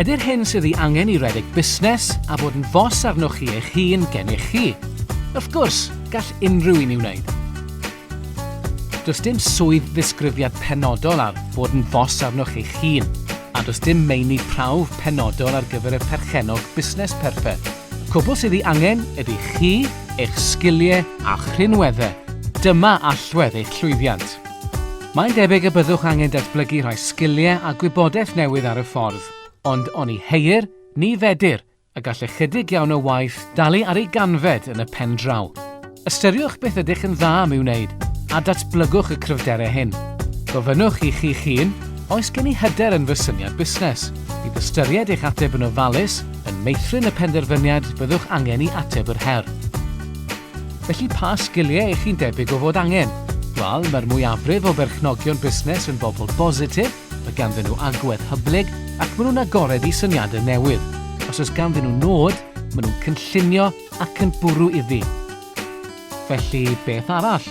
Ydy'r hyn sydd ei angen I redeg busnes a bod yn fos arnoch chi eich hun gennych chi? Wrth gwrs, gall unrhyw un i'w wneud. Does dim swydd ddisgrifiad penodol ar fod yn fos arnoch eich hun, a does dim meini prawf penodol ar gyfer y perchenog busnes perffaith. Cwbl sydd ei angen ydy chi, eich sgiliau a'ch rhinweddau. Dyma allwedd eich llwyddiant. Mae'n debyg y byddwch angen datblygu rhai sgiliau a gwybodaeth newydd ar y ffordd, ond oni heir, ni fedur, a gall ychydig iawn o waith dalu ar ei ganfed yn y pen draw. Ystyriwch beth ydych yn dda am i'w wneud, a datblygwch y cryfderau hyn. Gofynnwch I chi'ch hun, oes gen I hyder yn fy syniad busnes. Bydd ystyried eich ateb yn ofalus, yn meithrin y penderfyniad byddwch angen I ateb yr her. Felly pa sgiliau eich chi'n debyg o fod angen? Wel, mae'r mwyafrif o berchnogion busnes yn bobl bositif, mae ganddyn nhw agwedd hyblyg ac maen nhw'n agored I syniadau newydd. Os oes ganddyn nhw nod, maen nhw'n cynllunio ac yn bwrw iddi. Felly, beth arall?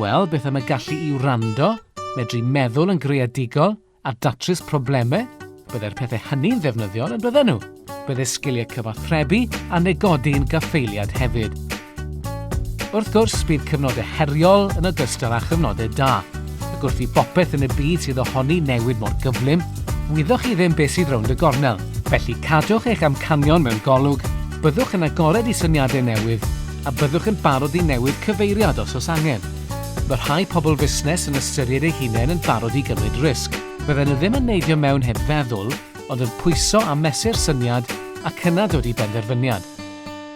Wel, beth am y gallu I wrando, medru meddwl yn greadigol a datrys problemau? Byddai'r pethau hynny'n ddefnyddiol yn bydden nhw. Byddai sgiliau cyfathrebu a negodi'n gaffeiliad hefyd. Wrth gwrs, bydd cyfnodau heriol yn ogystal â chyfnodau da. Ac wrth I bopeth yn y byd sydd ohoni newid mor gyflym, wyddwch I ddim beth sydd rownd y gornel. Felly cadwch eich amcanion mewn golwg, byddwch yn agored I syniadau newydd, a byddwch yn barod I newid cyfeiriad os oes angen. Mae rhai pobl fusnes yn ystyried eu hunain yn barod I gymryd risg. Bydden nhw ddim yn neidio mewn heb feddwl, ond yn pwyso a mesur syniad ac yna dod I benderfyniad.